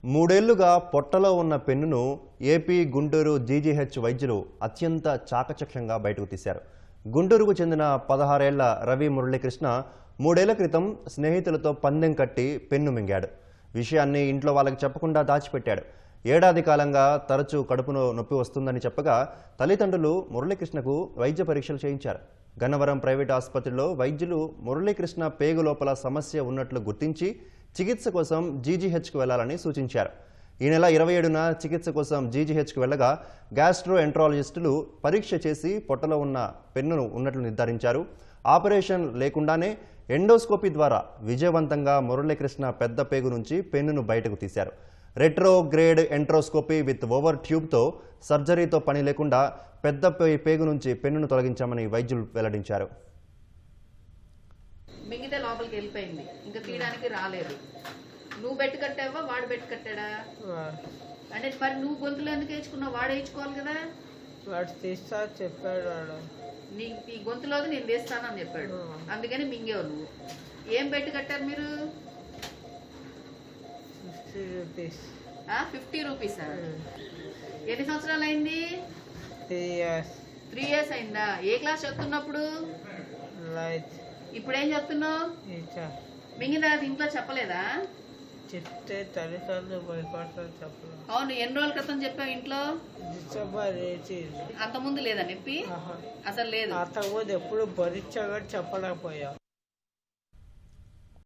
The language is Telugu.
మూడేళ్లుగా పొట్టలో ఉన్న పెన్నును ఏపీ గుంటూరు జీజీహెచ్ వైద్యులు అత్యంత చాకచక్యంగా బయటకు తీశారు. గుంటూరుకు చెందిన 16 ఏళ్ల రవి మురళీకృష్ణ 3 ఏళ్ల క్రితం స్నేహితులతో పందెం కట్టి పెన్ను మింగాడు. విషయాన్ని ఇంట్లో వాళ్ళకి చెప్పకుండా దాచిపెట్టాడు. ఏడాది కాలంగా తరచూ కడుపులో నొప్పి వస్తుందని చెప్పగా తల్లిదండ్రులు మురళీకృష్ణకు వైద్య పరీక్షలు చేయించారు. గన్నవరం ప్రైవేట్ ఆసుపత్రిలో వైద్యులు మురళీకృష్ణ పేగు లోపల సమస్య ఉన్నట్లు గుర్తించి చికిత్స కోసం జీజీహెచ్కు వెళ్లాలని సూచించారు. ఈ నెల 27న చికిత్స కోసం జీజీహెచ్కు వెళ్లగా గ్యాస్ట్రో ఎంట్రాలజిస్టులు పరీక్ష చేసి పొట్టలో ఉన్న పెన్నును ఉన్నట్లు నిర్ధారించారు. ఆపరేషన్ లేకుండానే ఎండోస్కోపీ ద్వారా విజయవంతంగా మురళీకృష్ణ పెద్ద పేగు నుంచి పెన్నును బయటకు తీశారు. రెట్రోగ్రేడ్ ఎంట్రోస్కోపీ విత్ ఓవర్ ట్యూబ్తో సర్జరీతో పని లేకుండా పెద్ద పేగు నుంచి పెన్నును తొలగించామని వైద్యులు వెల్లడించారు. మిగతా లోపలికి వెళ్ళిపోయింది, ఇంకా తీయడానికి రాలేదు. నువ్వు బెట్టు కట్టావా వాడు బెట్టు కట్టాడా? అంటే మరి నువ్వు గొంతులో ఎందుకు వేయించుకున్నావు? వాడు వేయించుకోవాలి కదా. వాడు తీస్తా చెప్పాడు. వాడు నీకు ఈ గొంతులోది నేను వేస్తానని చెప్పాడు, అందుకని మింగేవు నువ్వు. ఏం బెట్టు కట్టారు మీరు? 50 రూపీస్. 50 రూపీసా? ఎన్ని సంవత్సరాలు అయింది? 3 years. 3 years అయిందా? ఏ క్లాస్ చదువుతున్నప్పుడు? ఇప్పుడు ఏం చెప్తున్నావు? మింగిన తర్వాత ఇంట్లో చెప్పలేదా? చెప్తే తల్లిదండ్రులు భయపడతారు. చెప్పలేదు. అవును, ఎన్ని రోజుల క్రితం చెప్పావు ఇంట్లో? డిసెంబర్ 18. అంతకుముందు లేదా నొప్పి? అసలు లేదు. అంతకుముందు ఎప్పుడు భరించా చెప్పలేకపోయా.